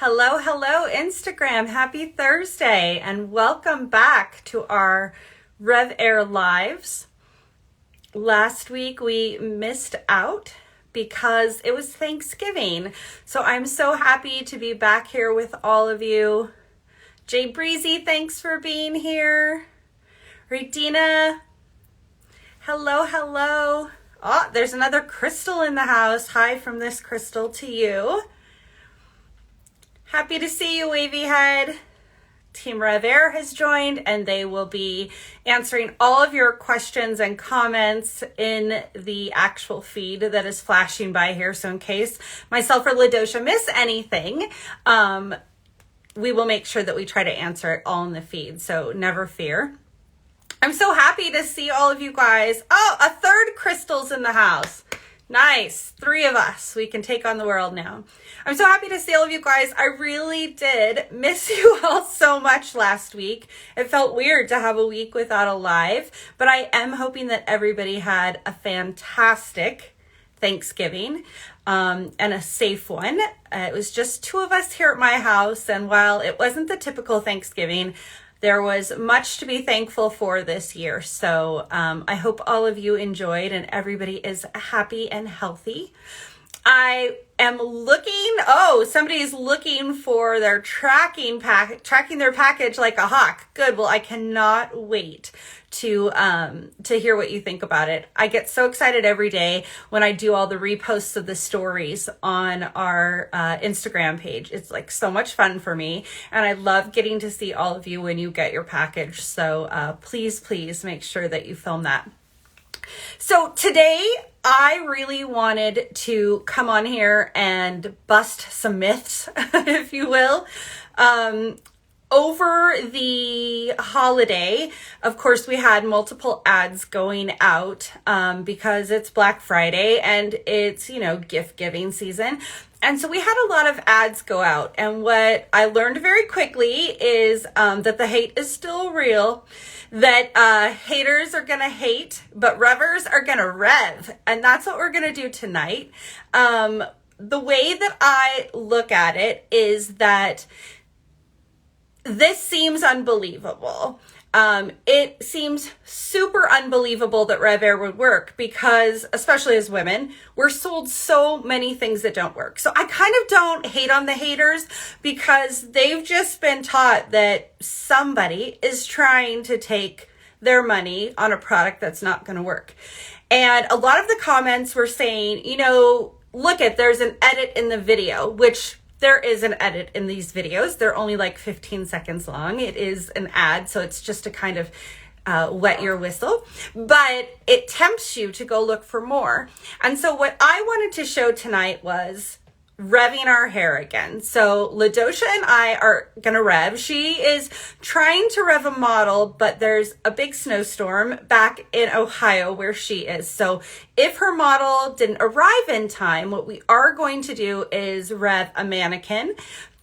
Hello, hello, Instagram. Happy Thursday, and welcome back to our RevAir Lives. Last week we missed out because it was Thanksgiving. So I'm so happy to be back here with all of you. Jay Breezy, thanks for being here. Redina, hello, hello. Oh, there's another Crystal in the house. Hi from this Crystal to you. Happy to see you, Wavy Head. Team RevAir has joined, and they will be answering all of your questions and comments in the actual feed that is flashing by here. So in case myself or Ladosha miss anything, we will make sure that we try to answer it all in the feed. So never fear. I'm so happy to see all of you guys. Oh, a third Crystal's in the house. Nice. 3 of us. We can take on the world now. I'm so happy to see all of you guys. I really did miss you all so much last week. It felt weird to have a week without a live, but I am hoping that everybody had a fantastic Thanksgiving and a safe one. It was just 2 of us here at my house, and while it wasn't the typical Thanksgiving, there was much to be thankful for this year. So I hope all of you enjoyed and everybody is happy and healthy. I am looking, somebody's looking for their tracking their package like a hawk. Good. Well, I cannot wait to hear what you think about it. I get so excited every day when I do all the reposts of the stories on our Instagram page. It's like so much fun for me, and I love getting to see all of you when you get your package. So please make sure that you film that. So today I really wanted to come on here and bust some myths, if you will. Over the holiday, of course, we had multiple ads going out because it's Black Friday and it's, gift giving season. And so we had a lot of ads go out. And what I learned very quickly is that the hate is still real, that haters are going to hate, but revers are going to rev. And that's what we're going to do tonight. The way that I look at it is that this seems unbelievable. It seems super unbelievable that RevAir would work because, especially as women, we're sold so many things that don't work. So I kind of don't hate on the haters because they've just been taught that somebody is trying to take their money on a product that's not going to work. And a lot of the comments were saying, there's an edit in the video, which there is an edit in these videos. They're only like 15 seconds long. It is an ad, so it's just to kind of wet your whistle, but it tempts you to go look for more. And so what I wanted to show tonight was revving our hair again. So Ladosha and I are gonna rev. She is trying to rev a model, but there's a big snowstorm back in Ohio where she is. So if her model didn't arrive in time, what we are going to do is rev a mannequin.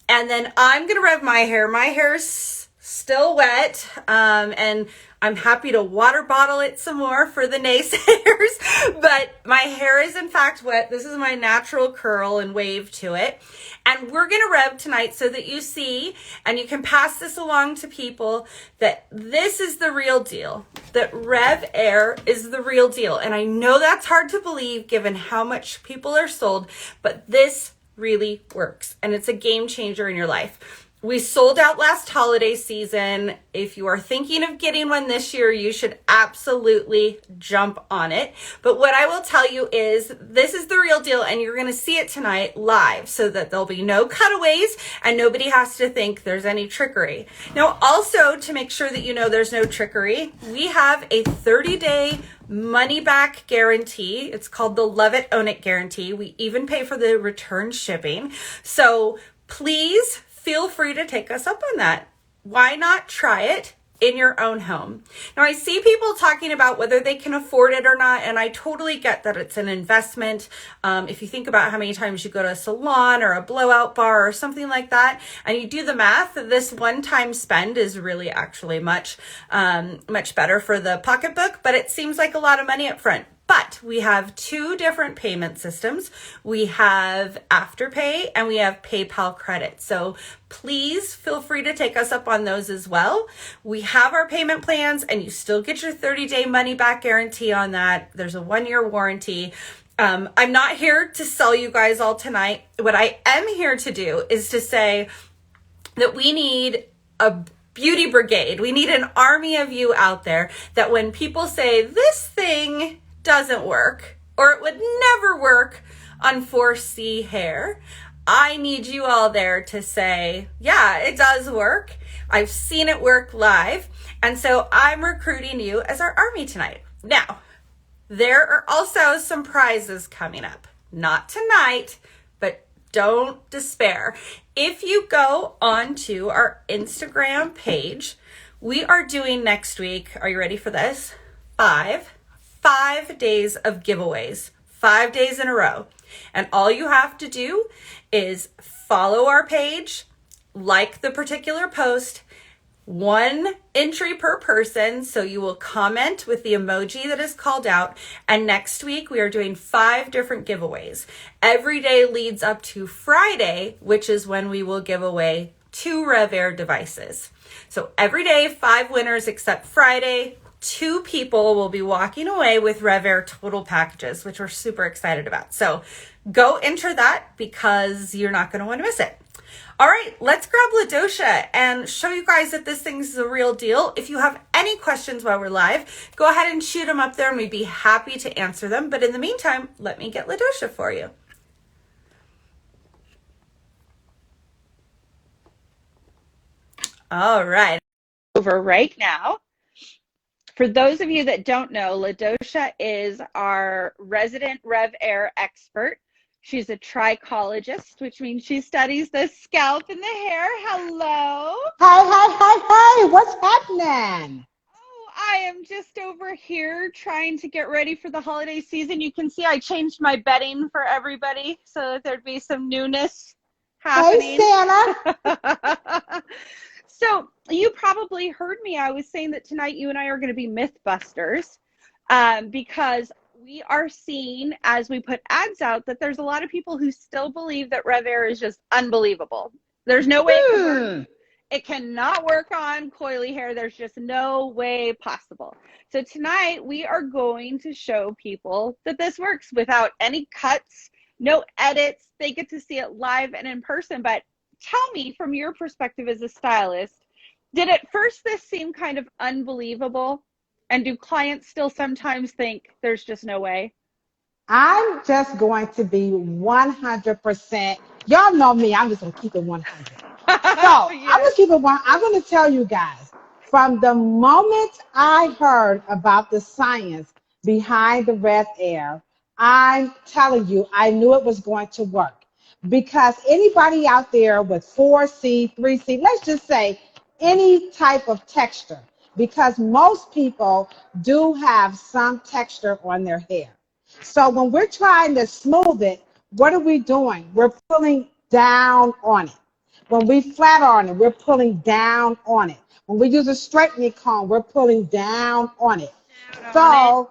And then I'm gonna rev my hair. My hair's still wet, and I'm happy to water bottle it some more for the naysayers, but my hair is in fact wet. This is my natural curl and wave to it. And we're going to rev tonight so that you see, and you can pass this along to people, that this is the real deal, that RevAir is the real deal. And I know that's hard to believe given how much people are sold, but this really works. And it's a game changer in your life. We sold out last holiday season. If you are thinking of getting one this year, you should absolutely jump on it. But what I will tell you is this is the real deal, and you're going to see it tonight live so that there'll be no cutaways and nobody has to think there's any trickery. Now, also to make sure that you know there's no trickery, we have a 30-day money-back guarantee. It's called the Love It, Own It guarantee. We even pay for the return shipping. So please feel free to take us up on that. Why not try it in your own home? Now, I see people talking about whether they can afford it or not, and I totally get that it's an investment. If you think about how many times you go to a salon or a blowout bar or something like that, and you do the math, this one-time spend is really actually much better for the pocketbook, but it seems like a lot of money up front. But we have two different payment systems. We have Afterpay and we have PayPal credit. So please feel free to take us up on those as well. We have our payment plans and you still get your 30-day money back guarantee on that. There's a 1-year warranty. I'm not here to sell you guys all tonight. What I am here to do is to say that we need a beauty brigade. We need an army of you out there that when people say this thing doesn't work or it would never work on 4C hair, I need you all there to say, yeah, it does work. I've seen it work live. And so I'm recruiting you as our army tonight. Now, there are also some prizes coming up. Not tonight, but don't despair. If you go onto our Instagram page, we are doing next week, are you ready for this? 5 days of giveaways, 5 days in a row. And all you have to do is follow our page, like the particular post, 1 entry per person. So you will comment with the emoji that is called out. And next week we are doing 5 different giveaways. Every day leads up to Friday, which is when we will give away 2 RevAir devices. So every day, 5 winners except Friday. 2 people will be walking away with RevAir total packages, which we're super excited about. So go enter that because you're not going to want to miss it. All right, let's grab Ladosha and show you guys that this thing's the real deal. If you have any questions while we're live, go ahead and shoot them up there and we'd be happy to answer them. But in the meantime, let me get Ladosha for you. All right. Over right now. For those of you that don't know, Ladosha is our resident RevAir expert. She's a trichologist, which means she studies the scalp and the hair. Hello. Hi. What's happening? Oh, I am just over here trying to get ready for the holiday season. You can see I changed my bedding for everybody so that there'd be some newness happening. Hey, Santa. So you probably heard me. I was saying that tonight you and I are going to be Mythbusters because we are seeing, as we put ads out, that there's a lot of people who still believe that RevAir is just unbelievable. There's no way it can work. It cannot work on coily hair. There's just no way possible. So tonight we are going to show people that this works without any cuts, no edits. They get to see it live and in person. But tell me, from your perspective as a stylist, did at first this seem kind of unbelievable? And do clients still sometimes think there's just no way? I'm just going to be 100%. Y'all know me. I'm just going to keep it 100. So Yes. I'm going to keep it one. I'm going to tell you guys, from the moment I heard about the science behind the RevAir, I'm telling you, I knew it was going to work. Because anybody out there with 4C, 3C, let's just say any type of texture, because most people do have some texture on their hair. So when we're trying to smooth it, what are we doing? We're pulling down on it. When we flat iron it, we're pulling down on it. When we use a straightening comb, we're pulling down on it. So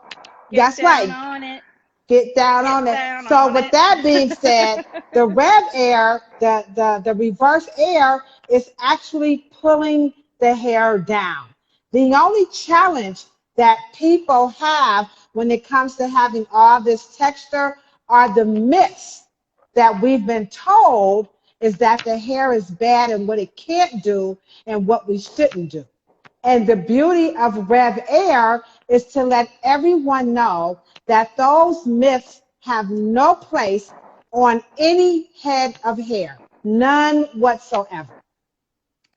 that's right. Get down on it. So with that being said, the RevAir, the reverse air is actually pulling the hair down. The only challenge that people have when it comes to having all this texture are the myths that we've been told is that the hair is bad and what it can't do and what we shouldn't do. And the beauty of RevAir is to let everyone know that those myths have no place on any head of hair, none whatsoever.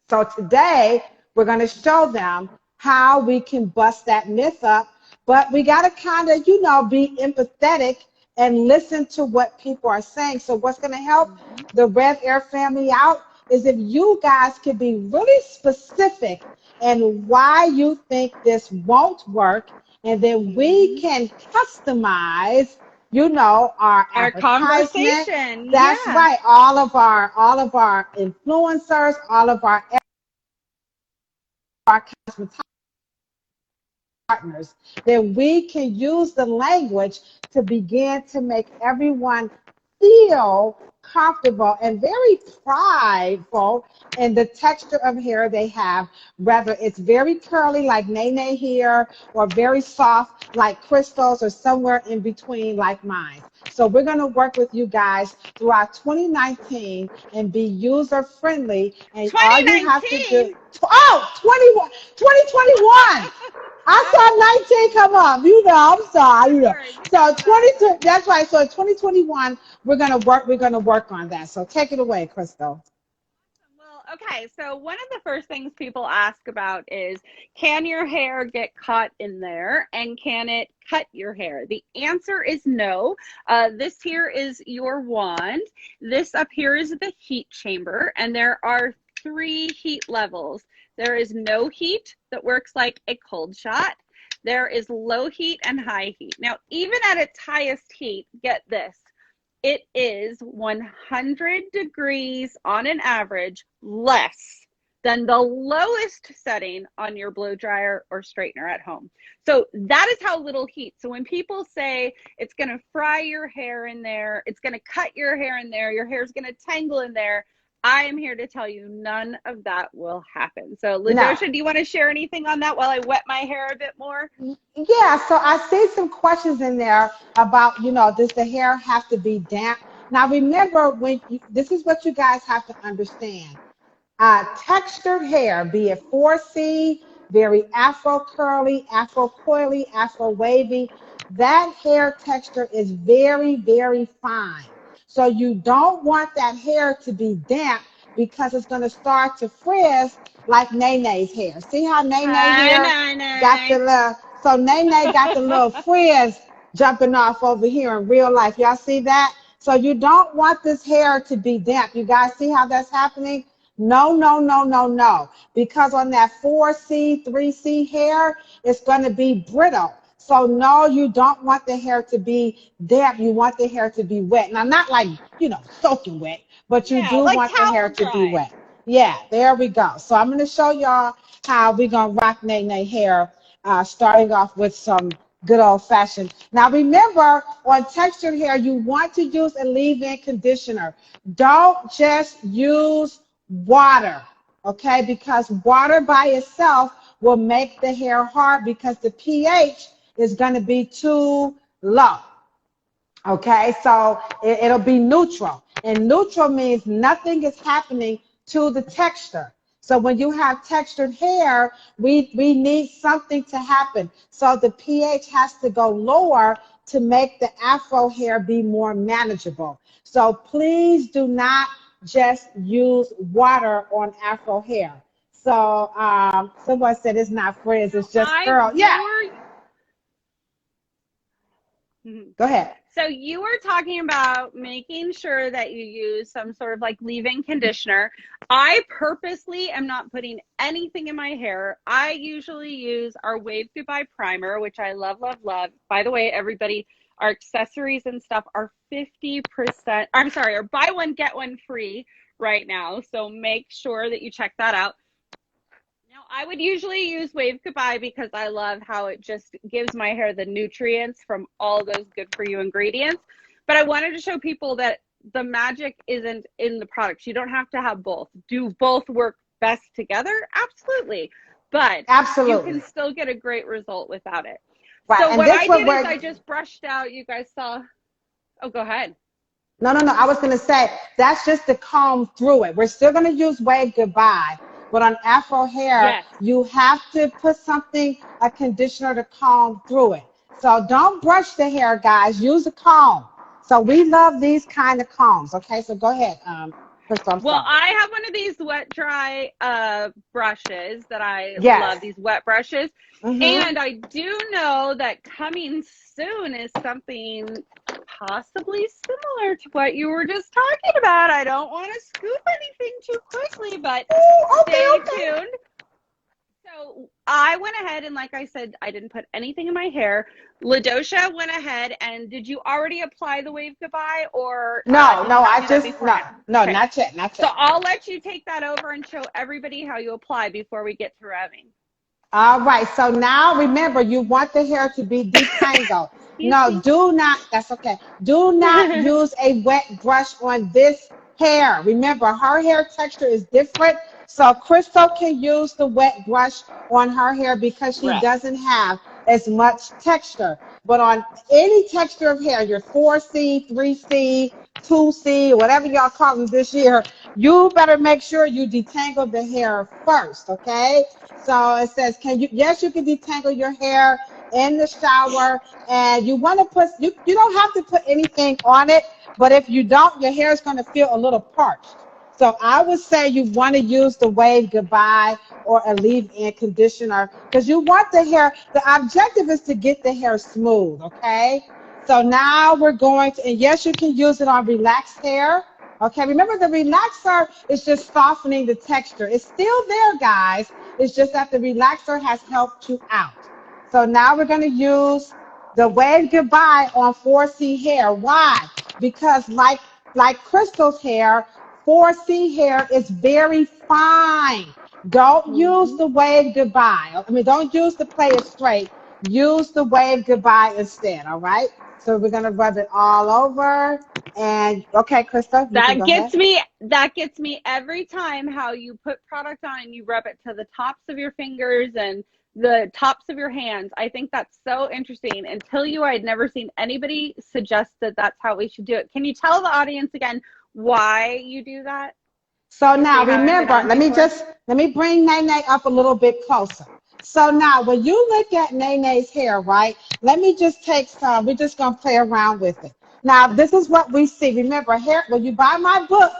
So today, we're going to show them how we can bust that myth up, but we got to kind of, be empathetic and listen to what people are saying. So what's going to help the RevAir family out is if you guys can be really specific and why you think this won't work, and then we can customize, our conversation. That's right. All of our influencers, all of our partners, then we can use the language to begin to make everyone feel comfortable and very prideful in the texture of hair they have, whether it's very curly like Nene here or very soft like Crystal's or somewhere in between like mine. So we're going to work with you guys throughout 2019 and be user friendly. And all you have to do, 2021. I saw 19 come up. I'm sorry. So 22, that's right. So 2021, we're gonna work on that. So take it away, Crystal. Well, okay, so one of the first things people ask about is, can your hair get caught in there and can it cut your hair? The answer is no. This here is your wand. This up here is the heat chamber, and there are 3 heat levels. There is no heat that works like a cold shot. There is low heat and high heat. Now, even at its highest heat, get this, it is 100 degrees on an average less than the lowest setting on your blow dryer or straightener at home. So that is how little heat. So when people say it's going to fry your hair in there, it's going to cut your hair in there, your hair is going to tangle in there, I am here to tell you none of that will happen. So Ladosha, do you want to share anything on that while I wet my hair a bit more? Yeah, so I see some questions in there about, does the hair have to be damp? Now remember, this is what you guys have to understand. Textured hair, be it 4C, very afro curly, afro coily, afro wavy, that hair texture is very, very fine. So you don't want that hair to be damp because it's going to start to frizz like Nene's hair. See how Nene here got the little, so Nene got the little frizz jumping off over here in real life. Y'all see that? So you don't want this hair to be damp. You guys see how that's happening? No, no, no, no, no. Because on that 4C, 3C hair, it's going to be brittle. So no, you don't want the hair to be damp. You want the hair to be wet. Now, not like, soaking wet, but you do like want the hair to be wet. Yeah, there we go. So I'm going to show y'all how we're going to rock Nene hair, starting off with some good old-fashioned. Now, remember, on textured hair, you want to use a leave-in conditioner. Don't just use water, okay? Because water by itself will make the hair hard because the pH is going to be too low. Okay, so it'll be neutral. And neutral means nothing is happening to the texture. So when you have textured hair, we need something to happen. So the pH has to go lower to make the afro hair be more manageable. So please do not just use water on afro hair. So someone said it's not frizz, it's just curl. Yeah. Go ahead. So you were talking about making sure that you use some sort of like leave-in conditioner. I purposely am not putting anything in my hair. I usually use our Wave Goodbye primer, which I love, love, love. By the way, everybody, our accessories and stuff are 50%, I'm sorry, or buy one, get one free right now. So make sure that you check that out. Now, I would usually use Wave Goodbye because I love how it just gives my hair the nutrients from all those good for you ingredients. But I wanted to show people that the magic isn't in the products. You don't have to have both. Do both work best together? Absolutely. But you can still get a great result without it. Right. So what I did is I just brushed out, you guys saw, oh, go ahead. No. I was going to say, that's just to comb through it. We're still going to use Wave Goodbye. But on afro hair, you have to put something, a conditioner to comb through it. So don't brush the hair, guys. Use a comb. So we love these kind of combs. Okay, so go ahead, Crystal. Well, I have one of these wet dry brushes that I love, these wet brushes. And I do know that coming soon is something possibly similar to what you were just talking about. I don't want to scoop anything too quickly, but stay tuned. So I went ahead and, like I said, I didn't put anything in my hair. Ladosha went ahead and did you already apply the Wave Goodbye or no, I just no, okay. not yet. So I'll let you take that over and show everybody how you apply before we get to revving. All right, so now remember, you want the hair to be detangled. No, do not, that's okay. Do not use a wet brush on this hair. Remember, her hair texture is different. So Crystal can use the wet brush on her hair because she Right. doesn't have as much texture. But on any texture of hair, your 4C, 3C, 2C, whatever y'all call them this year, you better make sure you detangle the hair first, okay? So it says, yes, you can detangle your hair in the shower, and you want to put, you don't have to put anything on it, but if you don't, your hair is going to feel a little parched. So I would say you want to use the Wave Goodbye or a leave-in conditioner because you want the hair, the objective is to get the hair smooth, okay? So now we're going to, and yes, you can use it on relaxed hair. Okay, remember the relaxer is just softening the texture. It's still there, guys. It's just that the relaxer has helped you out. So now we're going to use the Wave Goodbye on 4C hair. Why? Because like Crystal's hair, 4C hair is very fine. Don't use the Wave Goodbye. I mean, don't use the Play It Straight. Use the Wave Goodbye instead, all right? So we're going to rub it all over. And okay, Krista, you can go ahead. That gets me every time how you put product on and you rub it to the tops of your fingers and the tops of your hands. I think that's so interesting. Until you, I'd never seen anybody suggest that that's how we should do it. Can you tell the audience again why you do that? So now remember, let me bring Nene up a little bit closer. So now when you look at Nene's hair, right? Let me just take some, we're just gonna play around with it. Now this is what we see. Remember, hair, when you buy my book,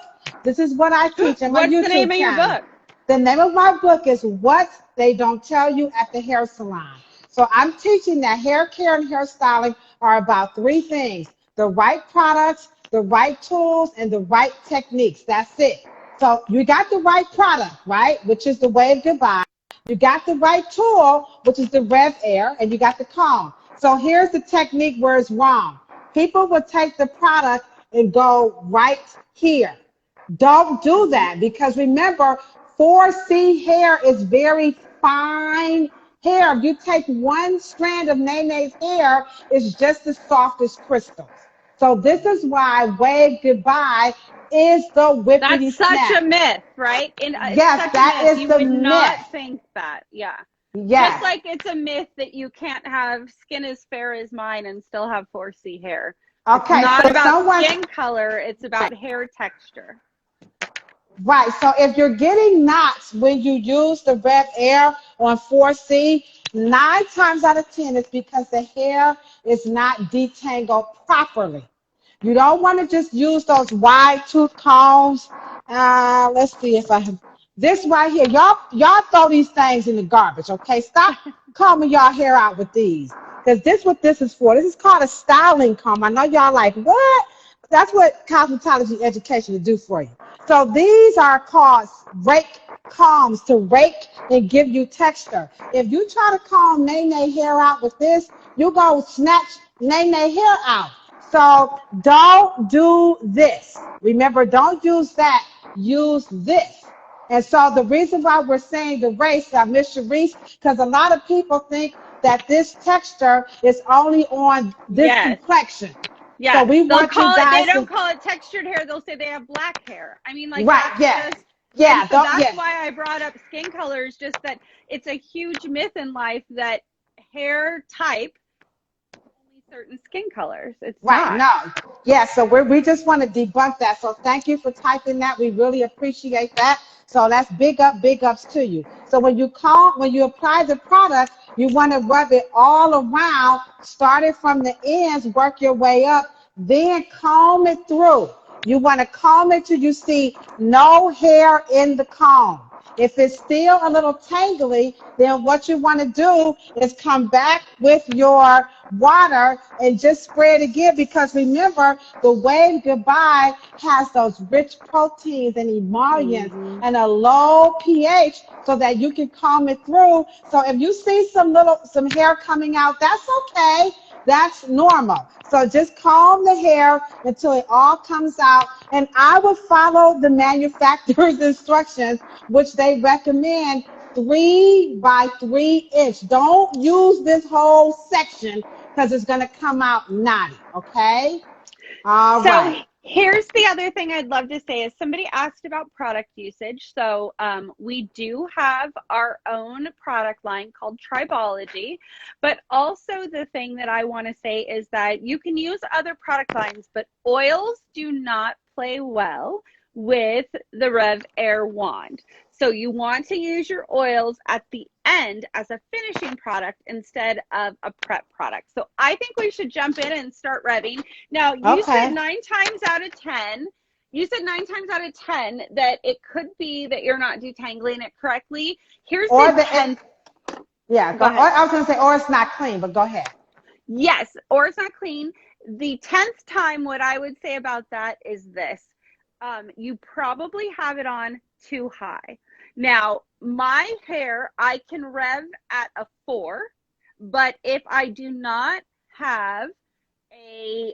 this is what I teach in my YouTube channel. What's the name of your book? The name of my book is What They Don't Tell You at the Hair Salon. So I'm teaching that hair care and hairstyling are about three things: the right products, the right tools, and the right techniques. That's it. So you got the right product, right, which is the Wave Goodbye. You got the right tool, which is the RevAir, and you got the comb. So here's the technique where it's wrong. People will take the product and go right here. Don't do that because remember, 4C hair is very fine hair. If you take one strand of Nene's hair, it's just as soft as crystals. So this is why Wave Goodbye is the whippity snap. That's such a myth, right? Yes, that is the myth. You would not think that, yeah. Yes. Just like it's a myth that you can't have skin as fair as mine and still have 4C hair. Okay, it's not so about skin color, it's about hair texture. Right, so if you're getting knots when you use the RevAir on 4C, 9 times out of 10 it's because the hair is not detangled properly. You don't want to just use those wide tooth combs. Let's see if I have this right here. Y'all throw these things in the garbage, okay? Stop combing y'all hair out with these. Because this what this is for. This is called a styling comb. I know y'all like, what? That's what cosmetology education will do for you. So these are called rake combs to rake and give you texture. If you try to comb Nene hair out with this, you go snatch Nene hair out. So don't do this. Remember, don't use that. Use this. And so the reason why we're saying the race, Miss Sharice, because a lot of people think that this texture is only on this complexion. Yeah, so we want you guys they don't call it textured hair. They'll say they have black hair. I mean, like, right? Yeah, so that's why I brought up skin colors. Just that it's a huge myth in life that hair type only certain skin colors. It's right. Not. No, yeah. So we just want to debunk that. So thank you for typing that. We really appreciate that. So that's big ups to you. So when you apply the product, you want to rub it all around, starting from the ends, work your way up, then comb it through. You want to comb it till you see no hair in the comb. If it's still a little tangly, then what you want to do is come back with your water and just spray it again, because remember, the Wave Goodbye has those rich proteins and emollients and a low pH so that you can comb it through. So if you see some hair coming out, that's okay. That's normal. So just comb the hair until it all comes out. And I would follow the manufacturer's instructions, which they recommend 3 by 3 inch. Don't use this whole section because it's going to come out knotty. Okay. All So right. here's the other thing I'd love to say is somebody asked about product usage. So we do have our own product line called Tribology, but also the thing that I want to say is that you can use other product lines, but oils do not play well with the RevAir wand. So you want to use your oils at the end as a finishing product instead of a prep product. So I think we should jump in and start revving. Now, you said Okay. 9 times out of 10, that it could be that you're not detangling it correctly. Here's Or the the, 10th. yeah, Go or ahead. I was going to say, or it's not clean, but go ahead. Yes, or it's not clean. The 10th time, what I would say about that is this. You probably have it on too high. Now, my hair, I can rev at a 4, but if I do not have a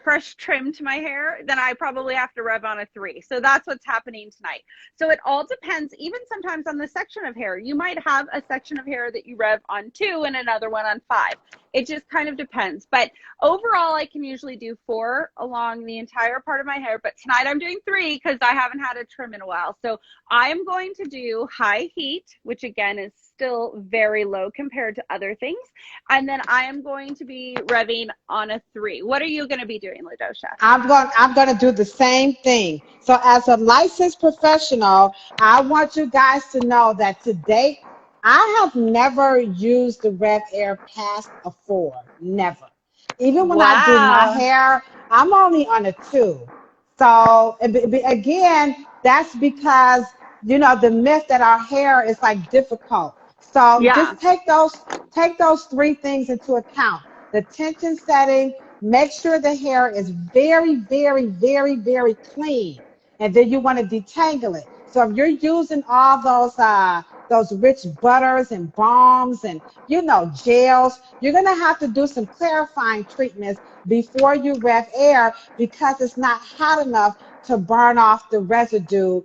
fresh trim to my hair, then I probably have to rev on a 3. So that's what's happening tonight. So it all depends, even sometimes on the section of hair. You might have a section of hair that you rev on 2 and another one on 5. It just kind of depends. But overall, I can usually do 4 along the entire part of my hair. But tonight I'm doing 3 because I haven't had a trim in a while. So I am going to do high heat, which again is still very low compared to other things. And then I am going to be revving on a 3. What are you going to be doing, Ladosha? I'm going to do the same thing. So as a licensed professional, I want you guys to know that to date, I have never used the Rev Air past a 4. Never. Even when I do my Wow. hair, I'm only on a 2. So again, that's because the myth that our hair is like difficult. So Yeah. just take those 3 things into account. The tension setting, make sure the hair is very, very, very, very clean. And then you want to detangle it. So if you're using all those rich butters and balms and gels, you're gonna have to do some clarifying treatments before you rev air because it's not hot enough to burn off the residue,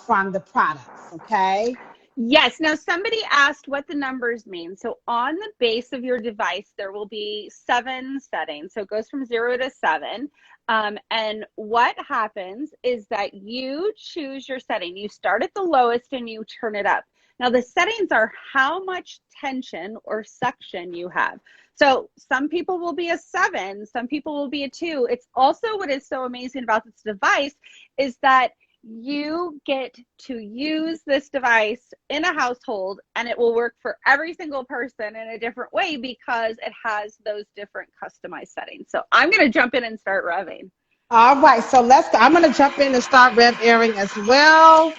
from the products. Okay. Yes. Now, somebody asked what the numbers mean. So on the base of your device, there will be 7 settings. So it goes from 0 to 7. And what happens is that you choose your setting. You start at the lowest and you turn it up. Now, the settings are how much tension or suction you have. So some people will be a 7, some people will be a 2. It's also what is so amazing about this device is that you get to use this device in a household and it will work for every single person in a different way because it has those different customized settings. So I'm going to jump in and start revving. All right. So I'm going to jump in and start rev airing as well.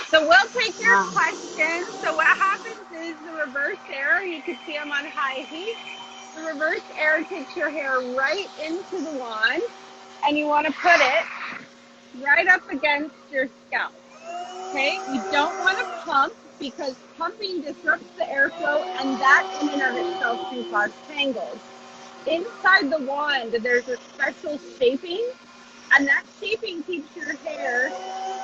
So we'll take your Uh, questions. So what happens is the reverse air, you can see I'm on high heat. The reverse air takes your hair right into the wand and you want to put it right up against your scalp. Okay, you don't want to pump because pumping disrupts the airflow and that in and of itself can cause tangles. Inside the wand, there's a special shaping, and that shaping keeps your hair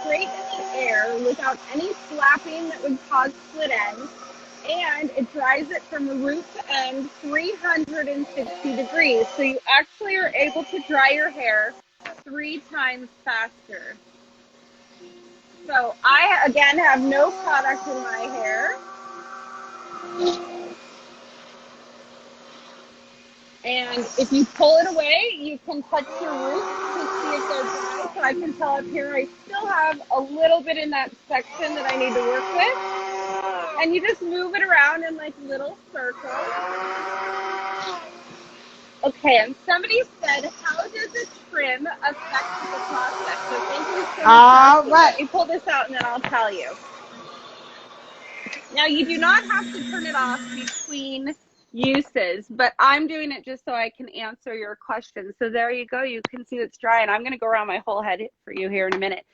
straight in the air without any flapping that would cause split ends, and it dries it from root to end 360 degrees. So you actually are able to dry your hair 3 times faster. So I, again, have no product in my hair. And if you pull it away, you can touch your roots to see if they're dry. So I can tell up here I still have a little bit in that section that I need to work with. And you just move it around in like little circles. Okay, and somebody said, how does a trim affect the process? So thank you so much for all asking. right. Let me pull this out and then I'll tell you. Now, you do not have to turn it off between uses, but I'm doing it just so I can answer your questions. So there you go. You can see it's dry, and I'm going to go around my whole head for you here in a minute.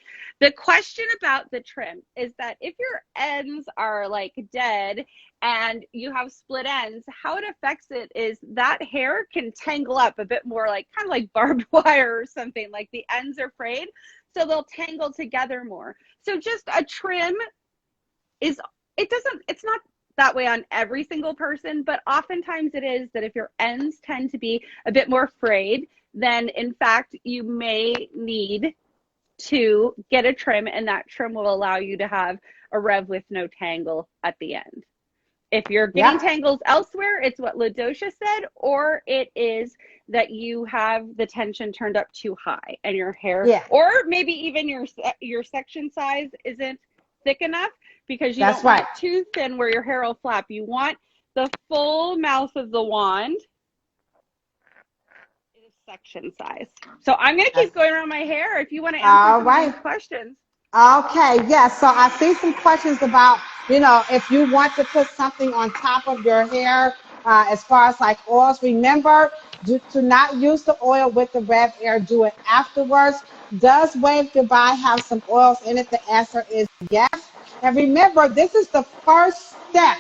The question about the trim is that if your ends are like dead and you have split ends, how it affects it is that hair can tangle up a bit more, like kind of like barbed wire or something, like the ends are frayed, so they'll tangle together more. So just a trim is, it's not that way on every single person, but oftentimes it is that if your ends tend to be a bit more frayed, then in fact you may need to get a trim, and that trim will allow you to have a Rev with no tangle at the end. If you're getting tangles elsewhere, it's what Ladosha said, or it is that you have the tension turned up too high and your hair, or maybe even your section size isn't thick enough, because you don't want it too thin where your hair will flap. You want the full mouth of the wand is section size. So I'm going to keep going around my hair if you want to answer some of these questions. Okay, yes. So I see some questions about, if you want to put something on top of your hair, as far as like oils, remember to not use the oil with the RevAir. Do it afterwards. Does Wave Goodbye have some oils in it? The answer is yes. And remember, this is the first step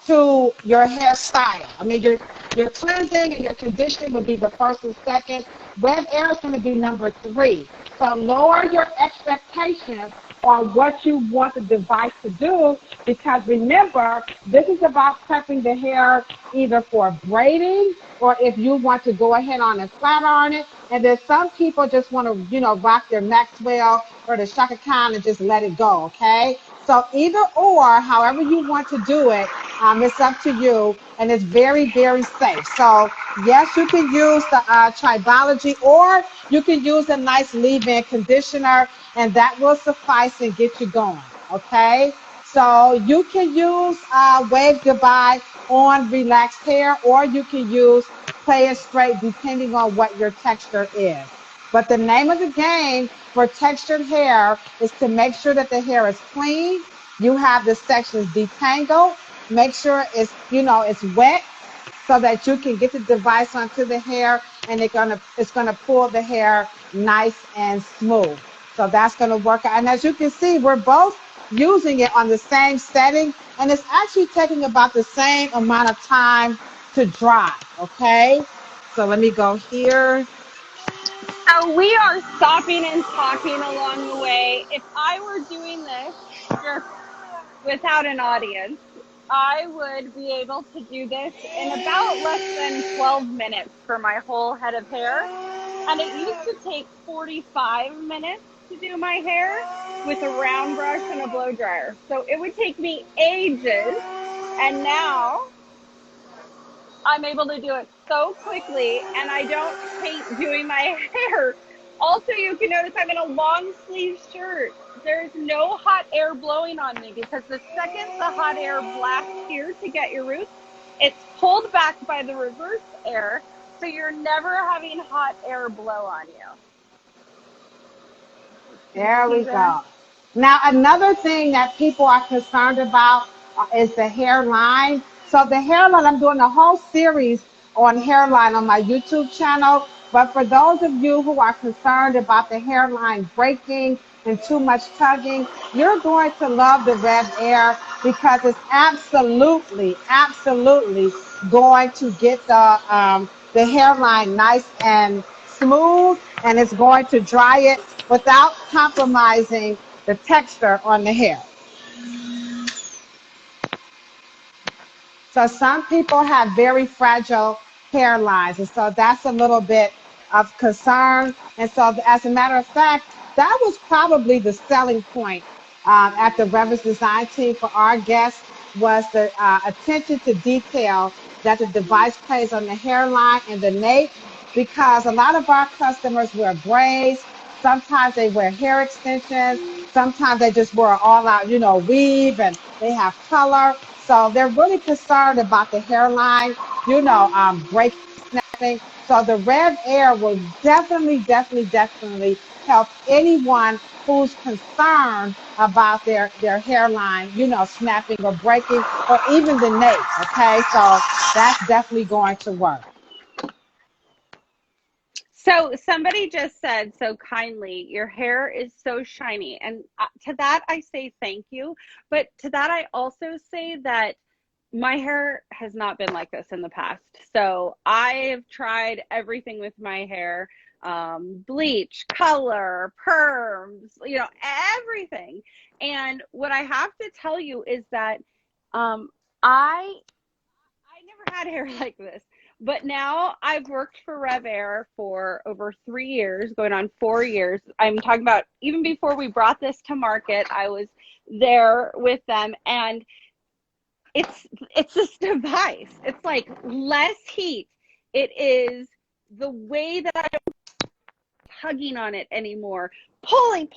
to your hairstyle. I mean, your cleansing and your conditioning would be the first and second. RevAir is going to be number 3. So lower your expectations on what you want the device to do, because remember, this is about prepping the hair either for braiding, or if you want to go ahead on and flat iron it. And then some people just want to, rock their Maxwell or the Shaka Khan and just let it go, okay? So either or, however you want to do it, it's up to you, and it's very, very safe. So yes, you can use the Tribology, or you can use a nice leave-in conditioner, and that will suffice and get you going, okay? So you can use Wave Goodbye on relaxed hair, or you can use Play It Straight, depending on what your texture is. But the name of the game for textured hair is to make sure that the hair is clean. You have the sections detangled. Make sure it's, it's wet, so that you can get the device onto the hair, and it's gonna pull the hair nice and smooth. So that's gonna work out. And as you can see, we're both using it on the same setting, and it's actually taking about the same amount of time to dry, okay? So let me go here. So we are stopping and talking along the way. If I were doing this just without an audience, I would be able to do this in about less than 12 minutes for my whole head of hair. And it used to take 45 minutes to do my hair with a round brush and a blow dryer. So it would take me ages. And now I'm able to do it so quickly, and I don't hate doing my hair. Also, you can notice I'm in a long sleeve shirt. There's no hot air blowing on me, because the second the hot air blasts here to get your roots, it's pulled back by the reverse air, so you're never having hot air blow on you. There we go. Now, another thing that people are concerned about is the hairline. So the hairline, I'm doing a whole series on hairline on my YouTube channel. But for those of you who are concerned about the hairline breaking and too much tugging, you're going to love the RevAir, because it's absolutely, absolutely going to get the hairline nice and smooth, and it's going to dry it without compromising the texture on the hair. So some people have very fragile hairlines, and so that's a little bit of concern. And so, as a matter of fact, that was probably the selling point at the Revis Design Team for our guests, was the attention to detail that the device plays on the hairline and the nape, because a lot of our customers wear braids. Sometimes they wear hair extensions. Sometimes they just wear all out, weave, and they have color. So they're really concerned about the hairline, breaking, snapping. So the RevAir will definitely, definitely, definitely help anyone who's concerned about their hairline, snapping or breaking, or even the nape. Okay, so that's definitely going to work. So somebody just said so kindly, your hair is so shiny. And to that, I say thank you. But to that, I also say that my hair has not been like this in the past. So I have tried everything with my hair. bleach, color, perms, you know, everything. And what I have to tell you is that I never had hair like this, but now I've worked for RevAir for over 3 years, going on 4 years. I'm talking about even before we brought this to market, I was there with them, and it's this device. It's like less heat. It is the way that I don't tugging on it anymore, pulling,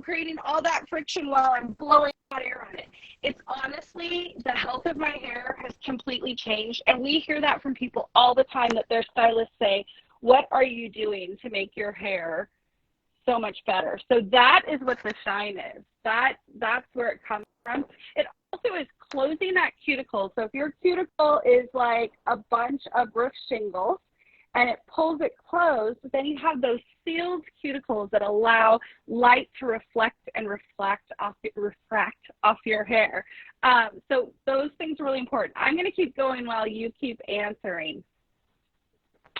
creating all that friction while I'm blowing hot air on it. It's honestly, the health of my hair has completely changed. And we hear that from people all the time, that their stylists say, what are you doing to make your hair so much better? So that is what the shine is. That's where it comes from. It also is closing that cuticle. So if your cuticle is like a bunch of roof shingles and it pulls it closed, then you have those sealed cuticles that allow light to refract off your hair. So those things are really important. I'm going to keep going while you keep answering.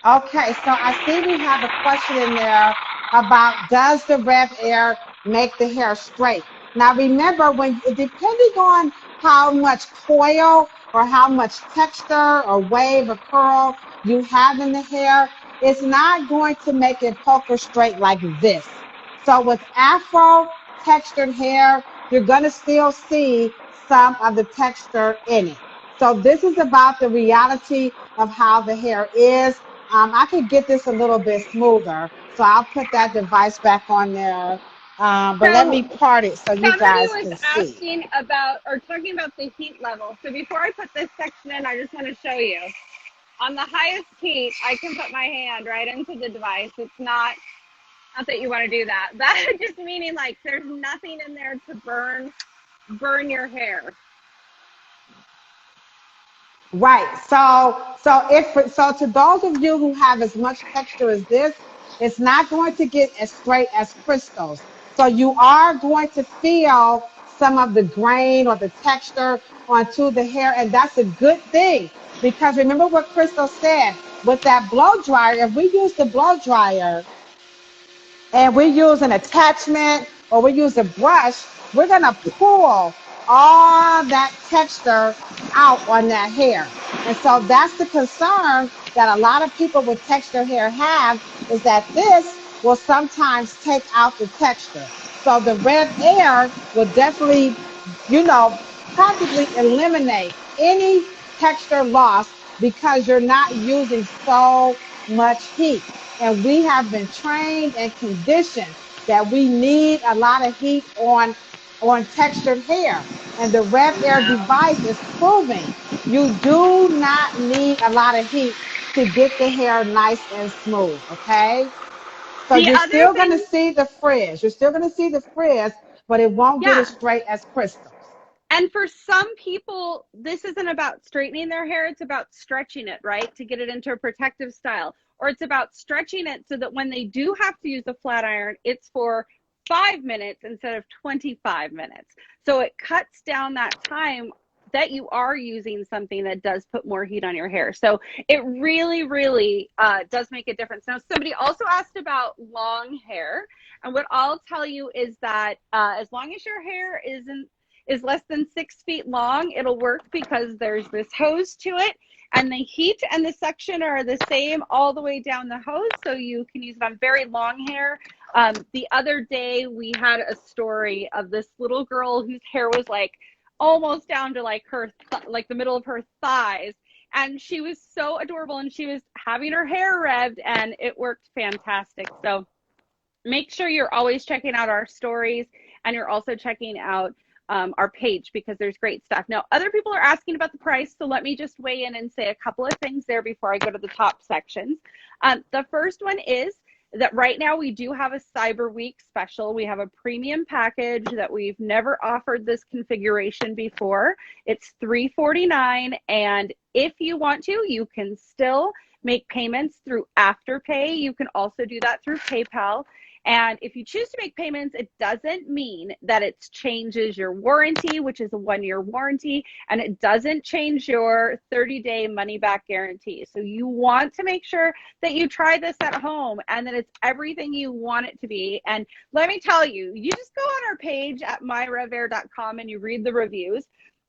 Okay, so I see we have a question in there about, does the RevAir make the hair straight? Now remember, depending on how much coil or how much texture or wave or curl you have in the hair, it's not going to make it poker straight like this. So with Afro textured hair, you're going to still see some of the texture in it. So this is about the reality of how the hair is. I could get this a little bit smoother, so I'll put that device back on there. But let me part it so you Somebody guys was can see. asking about, or talking about, the heat level. So before I put this section in, I just want to show you. On the highest heat, I can put my hand right into the device. It's not that you want to do that. That just meaning like there's nothing in there to burn your hair. Right. So to those of you who have as much texture as this, it's not going to get as straight as crystals. So you are going to feel some of the grain or the texture onto the hair, and that's a good thing, because remember what Crystal said with that blow dryer. If we use the blow dryer and we use an attachment or we use a brush, we're going to pull all that texture out on that hair. And so that's the concern that a lot of people with texture hair have, is that this will sometimes take out the texture. So the RevAir will definitely, practically eliminate any texture loss, because you're not using so much heat. And we have been trained and conditioned that we need a lot of heat on textured hair. And the RevAir device is proving you do not need a lot of heat to get the hair nice and smooth, okay? So The you're other still going to thing, see the frizz. You're still going to see the frizz, but it won't get as yeah. straight as crystals. And for some people, this isn't about straightening their hair. It's about stretching it, right? To get it into a protective style. Or it's about stretching it so that when they do have to use a flat iron, it's for 5 minutes instead of 25 minutes. So it cuts down that time that you are using something that does put more heat on your hair. So it really, really does make a difference. Now, somebody also asked about long hair. And what I'll tell you is that as long as your hair is less than 6 feet long, it'll work, because there's this hose to it, and the heat and the suction are the same all the way down the hose, so you can use it on very long hair. The other day we had a story of this little girl whose hair was like almost down to like like the middle of her thighs, and she was so adorable, and she was having her hair revved, and it worked fantastic. So make sure you're always checking out our stories, and you're also checking out our page, because there's great stuff. Now, other people are asking about the price, so let me just weigh in and say a couple of things there before I go to the top sections. The first one is that right now we do have a Cyber Week special. We have a premium package that we've never offered this configuration before. It's $349, and if you want to, you can still make payments through Afterpay. You can also do that through PayPal. And if you choose to make payments, it doesn't mean that it changes your warranty, which is a 1-year warranty, and it doesn't change your 30-day money-back guarantee. So you want to make sure that you try this at home and that it's everything you want it to be. And let me tell you, you just go on our page at myrevair.com and you read the reviews,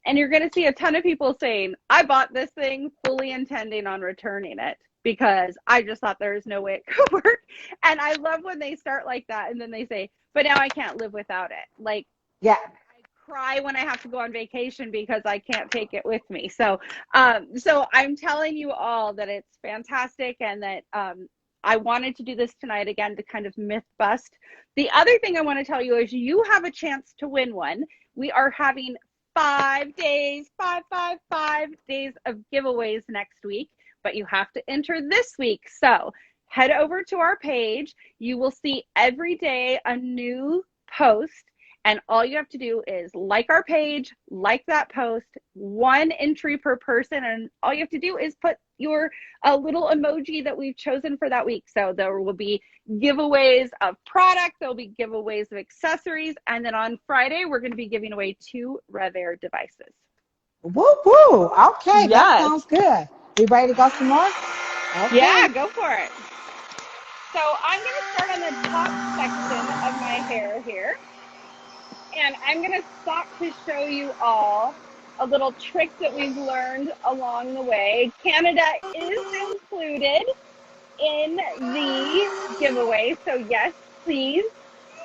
and you're going to see a ton of people saying, I bought this thing fully intending on returning it, because I just thought there was no way it could work. And I love when they start like that and then they say, but now I can't live without it. Like, Yeah. I cry when I have to go on vacation because I can't take it with me. So I'm telling you all that it's fantastic, and that I wanted to do this tonight again to kind of myth bust. The other thing I want to tell you is you have a chance to win one. We are having 5 days of giveaways next week, but you have to enter this week. So head over to our page. You will see every day a new post, and all you have to do is like our page, like that post, 1 entry per person, and all you have to do is put your little emoji that we've chosen for that week. So there will be giveaways of products, there'll be giveaways of accessories, and then on Friday we're going to be giving away 2 RevAir devices. Woo woo. Okay, that Yes. sounds good. We ready to go some more? Okay. Yeah, go for it. So I'm going to start on the top section of my hair here. And I'm going to stop to show you all a little trick that we've learned along the way. Canada is included in the giveaway. So yes, please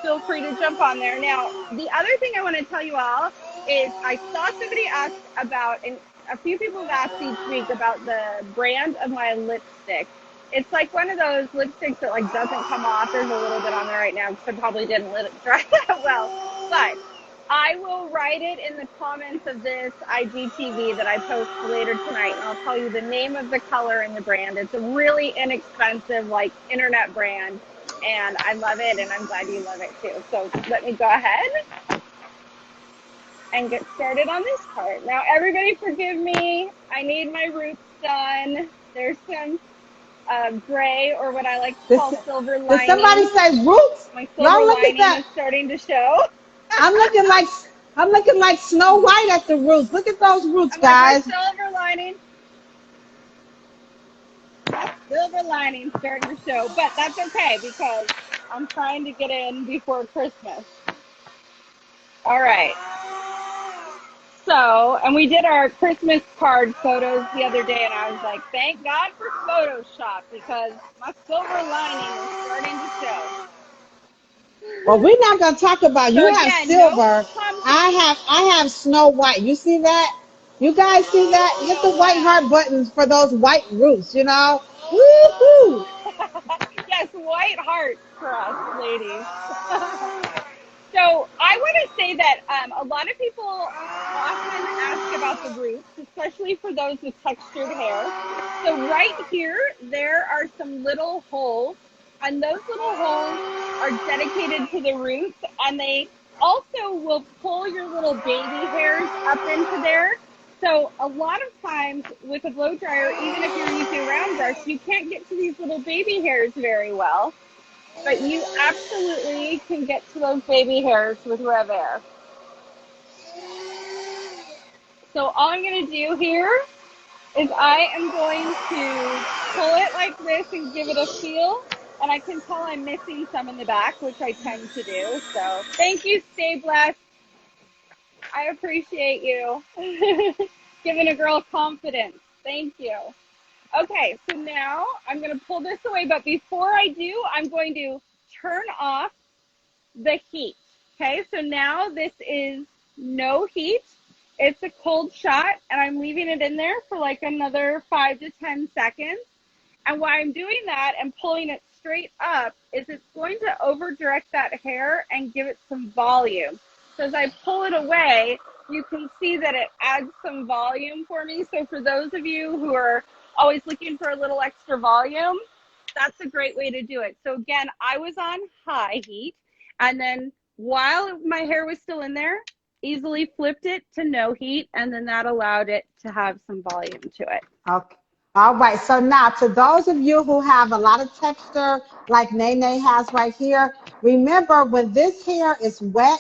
feel free to jump on there. Now, the other thing I want to tell you all is I saw somebody ask about, and a few people have asked each week about the brand of my lipstick. It's like one of those lipsticks that like doesn't come off. There's a little bit on there right now because I probably didn't let it dry that well. But I will write it in the comments of this IGTV that I post later tonight, and I'll tell you the name of the color and the brand. It's a really inexpensive, like, internet brand, and I love it, and I'm glad you love it too. So let me go ahead and get started on this part. Now, everybody forgive me. I need my roots done. There's some gray, or what I like to call silver lining. Did somebody say roots? My silver lining is starting to show. I'm looking like Snow White at the roots. Look at those roots, guys. My silver lining. Silver lining starting to show, but that's okay because I'm trying to get in before Christmas. All right. So, and we did our Christmas card photos the other day, and I was like, thank God for Photoshop, because my silver lining is starting to show. Well, we're not going to talk about, so you again, have silver. I have Snow White. You see that? You guys see that? Hit the white heart buttons for those white roots, you know? Woo-hoo! Yes, white hearts for us, ladies. So I want to say that a lot of people often ask about the roots, especially for those with textured hair. So right here, there are some little holes, and those little holes are dedicated to the roots, and they also will pull your little baby hairs up into there. So a lot of times with a blow dryer, even if you're using a round brush, you can't get to these little baby hairs very well. But you absolutely can get to those baby hairs with RevAir. So all I'm going to do here is I am going to pull it like this and give it a feel. And I can tell I'm missing some in the back, which I tend to do. So thank you, Stay Blessed. I appreciate you. Giving a girl confidence. Thank you. Okay, so now I'm going to pull this away, but before I do, I'm going to turn off the heat. Okay, so now this is no heat. It's a cold shot, and I'm leaving it in there for like another 5 to 10 seconds. And why I'm doing that and pulling it straight up is it's going to over direct that hair and give it some volume. So as I pull it away, you can see that it adds some volume for me. So for those of you who are always looking for a little extra volume, that's a great way to do it. So again, I was on high heat, and then while my hair was still in there, easily flipped it to no heat, and then that allowed it to have some volume to it. All right, so now to those of you who have a lot of texture like Nene has right here, remember when this hair is wet,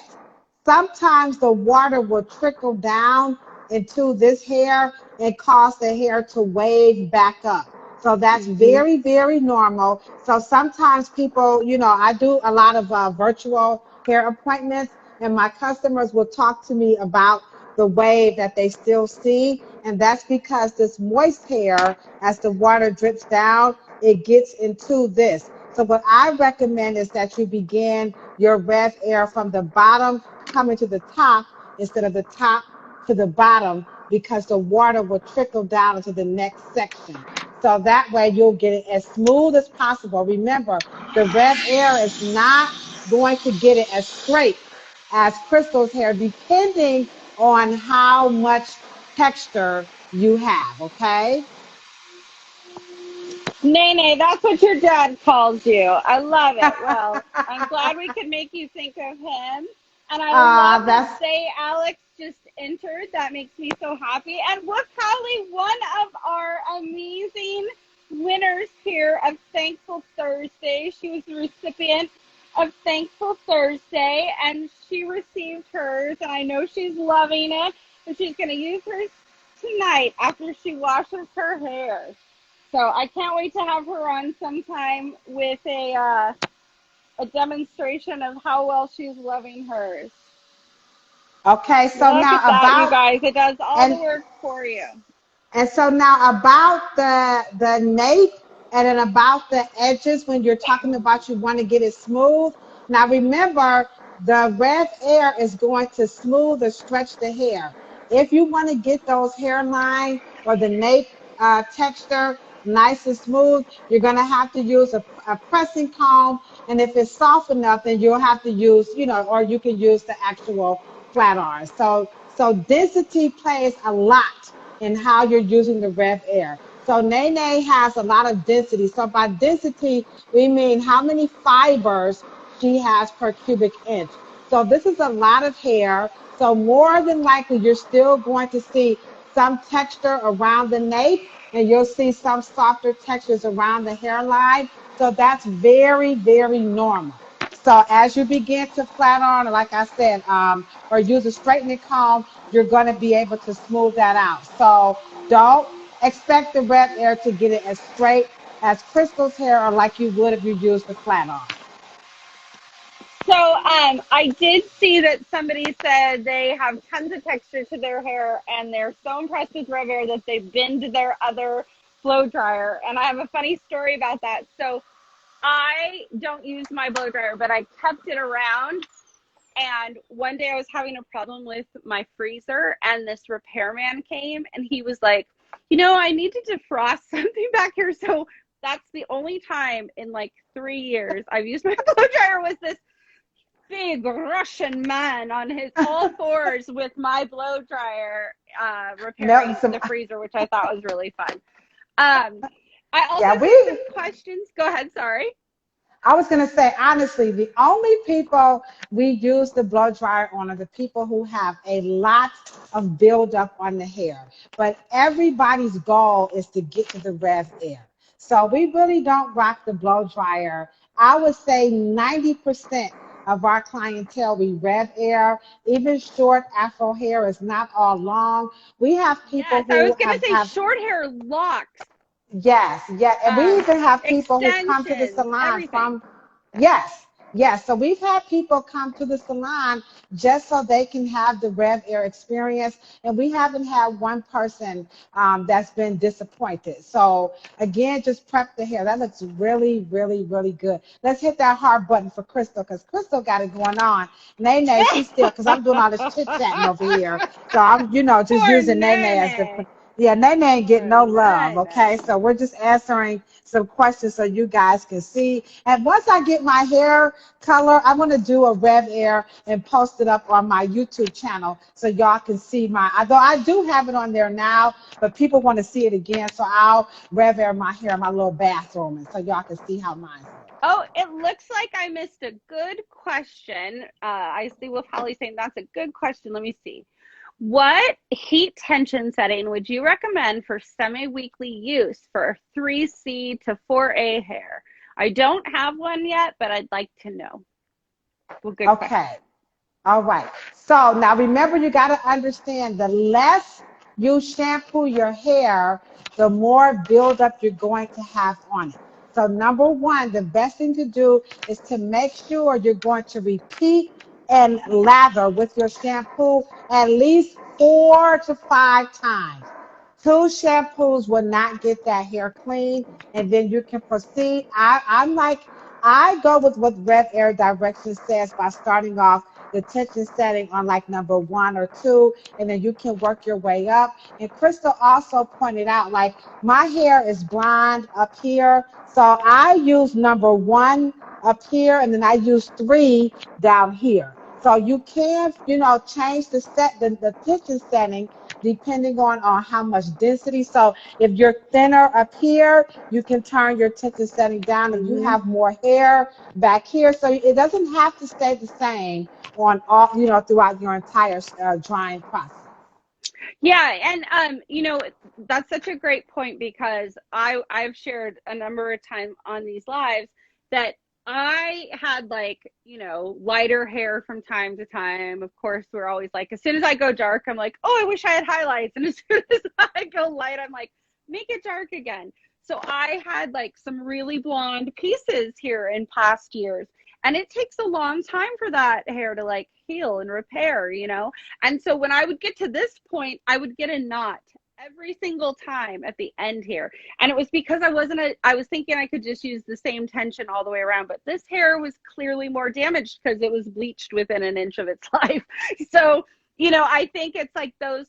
sometimes the water will trickle down into this hair and cause the hair to wave back up. So that's Mm-hmm. very, very normal. So sometimes people, I do a lot of virtual hair appointments, and my customers will talk to me about the wave that they still see. And that's because this moist hair, as the water drips down, it gets into this. So what I recommend is that you begin your RevAir from the bottom coming to the top instead of the top to the bottom, because the water will trickle down into the next section. So that way you'll get it as smooth as possible. Remember, the RevAir is not going to get it as straight as Crystal's hair, depending on how much texture you have, okay? Nene, that's what your dad calls you. I love it. Well, I'm glad we could make you think of him. And I love that That's Say Alex just entered. That makes me so happy. And look, Holly, one of our amazing winners here of Thankful Thursday. She was the recipient of Thankful Thursday, and she received hers. And I know she's loving it. And she's going to use hers tonight after she washes her hair. So I can't wait to have her on sometime with a demonstration of how well she's loving hers. okay. So Look now at that, you about guys. It does all the and work for you. And so now about the nape and then about the edges, when you're talking about you want to get it smooth. Now remember, the RevAir is going to smooth or stretch the hair. If you want to get those hairline or the nape texture nice and smooth, you're going to have to use a pressing comb. And if it's soft enough, then you'll have to use, or you can use the actual flat iron. So density plays a lot in how you're using the RevAir. So Nene has a lot of density. So by density, we mean how many fibers she has per cubic inch. So this is a lot of hair. So more than likely, you're still going to see some texture around the nape, and you'll see some softer textures around the hairline. So that's very, very normal. So as you begin to flat iron, like I said, or use a straightening comb, you're going to be able to smooth that out. So don't expect the RevAir to get it as straight as Crystal's hair or like you would if you used the flat iron. So I did see that somebody said they have tons of texture to their hair, and they're so impressed with RevAir that they've been to their other blow dryer. And I have a funny story about that. So I don't use my blow dryer, but I kept it around. And one day I was having a problem with my freezer, and this repairman came, and he was like, I need to defrost something back here. So that's the only time in like 3 years I've used my blow dryer, was this big Russian man on his all fours with my blow dryer repairing the freezer, which I thought was really fun. I also have some questions. Go ahead. Sorry. I was going to say, honestly, the only people we use the blow dryer on are the people who have a lot of buildup on the hair. But everybody's goal is to get to the RevAir. So we really don't rock the blow dryer. I would say 90% of our clientele, we RevAir. Even short afro hair is not all long. We have people yes, I was who going to say have short hair locks. Yes, yeah. And we even have people who come to the Extensions, salon everything. yes, yes. So we've had people come to the salon just so they can have the RevAir experience. And we haven't had one person that's been disappointed. So again, just prep the hair. That looks really, really, really good. Let's hit that heart button for Crystal, because Crystal got it going on. Nene, she's still, because I'm doing all this chit-chatting over here. So I'm, just Poor using Nene as the Nene. yeah, Nene ain't getting no love, Nene. okay? So we're just answering some questions so you guys can see. And once I get my hair color, I'm going to do a RevAir and post it up on my YouTube channel so y'all can see although I do have it on there now, but people want to see it again. So I'll RevAir my hair in my little bathroom, and so y'all can see how mine looks. Oh, it looks like I missed a good question. I see Wolf Holly saying that's a good question. Let me see. What heat tension setting would you recommend for semi-weekly use for 3C to 4A hair? I don't have one yet, but I'd like to know. Well, good question. Okay. All right. So now remember, you got to understand the less you shampoo your hair, the more buildup you're going to have on it. So number one, the best thing to do is to make sure you're going to repeat and lather with your shampoo at least 4 to 5 times. Two shampoos will not get that hair clean, and then you can proceed. I go with what RevAir directions says by starting off the tension setting on like number 1 or 2, and then you can work your way up. And Crystal also pointed out, like, my hair is blonde up here, so I use number 1 up here, and then I use 3 down here. So you can, change the tension setting depending on how much density. So if you're thinner up here, you can turn your tension setting down. If you have more hair back here, so it doesn't have to stay the same on all, throughout your entire drying process. Yeah, and that's such a great point, because I've shared a number of times on these lives that I had, like, lighter hair from time to time. Of course, we're always like, as soon as I go dark, I'm like, oh, I wish I had highlights. And as soon as I go light, I'm like, make it dark again. So I had like some really blonde pieces here in past years. And it takes a long time for that hair to like heal and repair, And so when I would get to this point, I would get a knot every single time at the end here. And it was because I was thinking I could just use the same tension all the way around, but this hair was clearly more damaged because it was bleached within an inch of its life. So, I think it's like those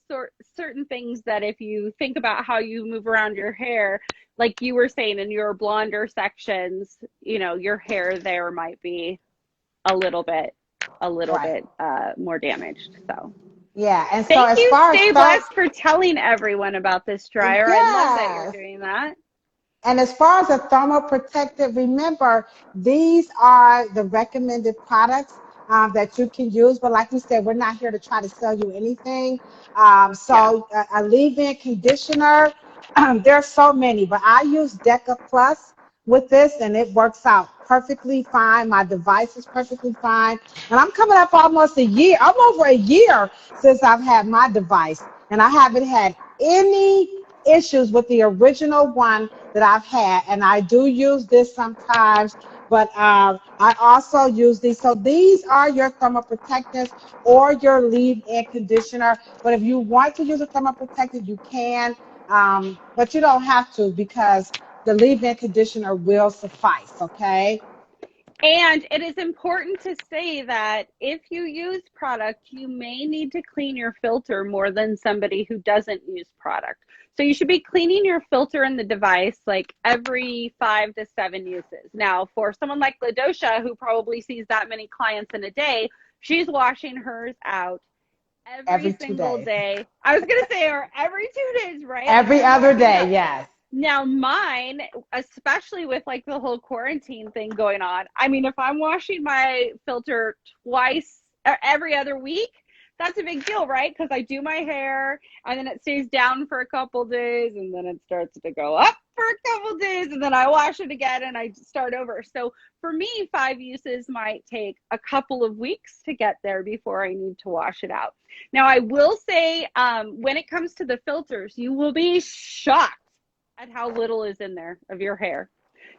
certain things that if you think about how you move around your hair, like you were saying, in your blonder sections, your hair there might be a little bit more damaged. So Yeah, and so thank as you, far as Stay Blessed, for telling everyone about this dryer. I love that you're doing that. And as far as a thermoprotectant, remember, these are the recommended products that you can use. But like we said, we're not here to try to sell you anything. A leave-in conditioner, there's so many, but I use Deca Plus with this, and it works out perfectly fine. My device is perfectly fine. And I'm coming up almost a year. I'm over a year since I've had my device, and I haven't had any issues with the original one that I've had. And I do use this sometimes, but I also use these. So these are your thermoprotectants or your leave-in conditioner. But if you want to use a thermoprotectant, you can, but you don't have to, because the leave-in conditioner will suffice, okay? And it is important to say that if you use product, you may need to clean your filter more than somebody who doesn't use product. So you should be cleaning your filter in the device like every 5 to 7 uses. Now, for someone like Ladosha, who probably sees that many clients in a day, she's washing hers out every single day. I was going to say, or every 2 days, right? Every other day, yes. Now mine, especially with like the whole quarantine thing going on, I mean, if I'm washing my filter twice or every other week, that's a big deal, right? Because I do my hair and then it stays down for a couple days and then it starts to go up for a couple days and then I wash it again and I start over. So for me, 5 uses might take a couple of weeks to get there before I need to wash it out. Now, I will say, when it comes to the filters, you will be shocked at how little is in there of your hair.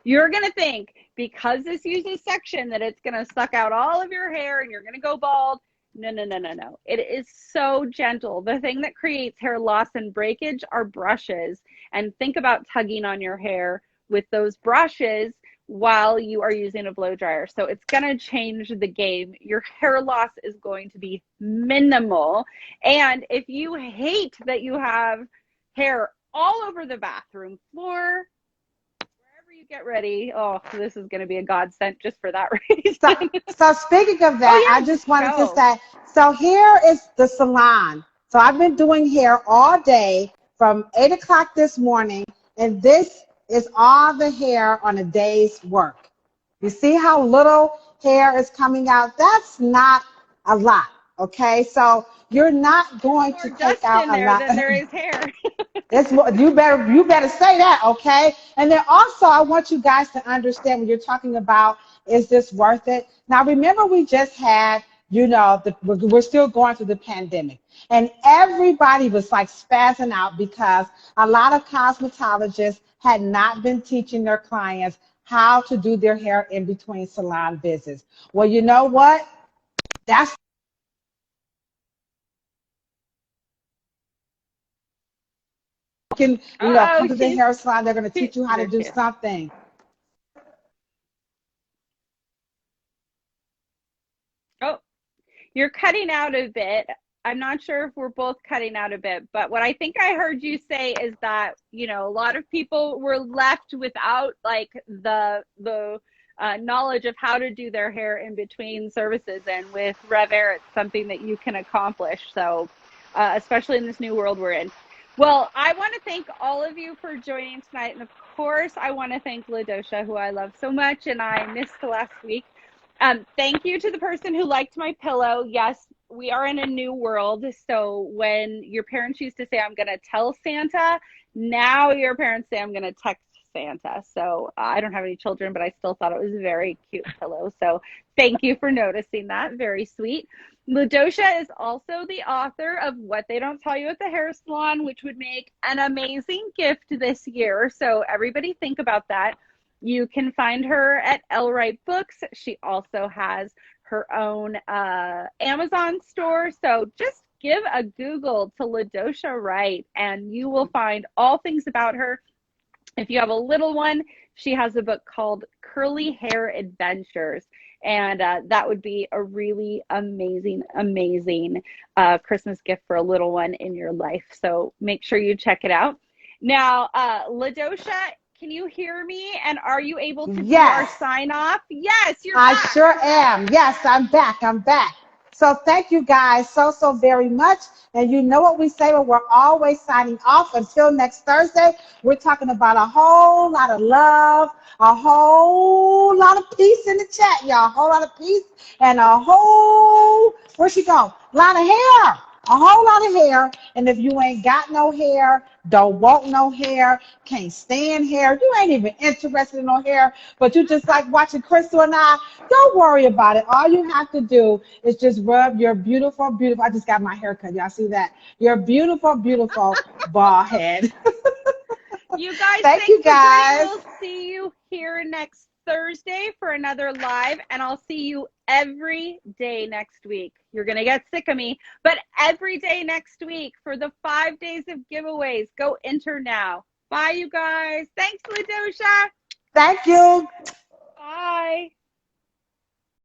You're going to think because this uses suction that it's going to suck out all of your hair and you're going to go bald. No. It is so gentle. The thing that creates hair loss and breakage are brushes. And think about tugging on your hair with those brushes while you are using a blow dryer. So it's going to change the game. Your hair loss is going to be minimal. And if you hate that you have hair all over the bathroom floor, wherever you get ready. Oh, this is going to be a godsend just for that reason. So speaking of that, I just wanted to say, so here is the salon. So I've been doing hair all day from 8 o'clock this morning, and this is all the hair on a day's work. You see how little hair is coming out? That's not a lot. Okay, so you're not going More to take dust out in a there lot. than there is hair. It's you better say that, okay? And then also I want you guys to understand when you're talking about is this worth it? Now remember we just had, we're still going through the pandemic, and everybody was like spazzing out because a lot of cosmetologists had not been teaching their clients how to do their hair in between salon visits. Well, you know what? That's Oh, come to the hair salon. They're going to teach you how to there do she is. something. Oh, you're cutting out a bit. I'm not sure if we're both cutting out a bit, but what I think I heard you say is that, a lot of people were left without like the knowledge of how to do their hair in between services. And with RevAir, it's something that you can accomplish. So, especially in this new world we're in. Well, I want to thank all of you for joining tonight. And of course, I want to thank Ladosha, who I love so much and I missed last week. Thank you to the person who liked my pillow. Yes, we are in a new world. So when your parents used to say, I'm going to tell Santa, now your parents say, I'm going to text Santa. So I don't have any children, but I still thought it was a very cute pillow. So thank you for noticing that. Very sweet. Ladosha is also the author of What They Don't Tell You at the Hair Salon, which would make an amazing gift this year. So everybody think about that. You can find her at L. Wright Books. She also has her own Amazon store. So just give a Google to Ladosha Wright and you will find all things about her. If you have a little one, she has a book called Curly Hair Adventures. And that would be a really amazing, amazing Christmas gift for a little one in your life. So make sure you check it out. Now, Ladosha, can you hear me? And are you able to do our Yes, sign off? Yes, you're I back. sure am. Yes, I'm back. I'm back. So thank you guys so very much. And you know what we say when we're always signing off. Until next Thursday, we're talking about a whole lot of love, a whole lot of peace in the chat, y'all. A whole lot of peace and where'd she go? Lot of hair. A whole lot of hair. And if you ain't got no hair, don't want no hair, can't stand hair, you ain't even interested in no hair, but you just like watching Crystal and I, don't worry about it. All you have to do is just rub your beautiful, beautiful, I just got my hair cut. Y'all see that? Your beautiful, beautiful bald head. You guys, Thank thanks you for joining. guys. We'll see you here next Thursday for another live, and I'll see you every day next week. You're going to get sick of me, but every day next week for the 5 days of giveaways. Go enter now. Bye, you guys. Thanks, Ladosha. Thank you. Bye.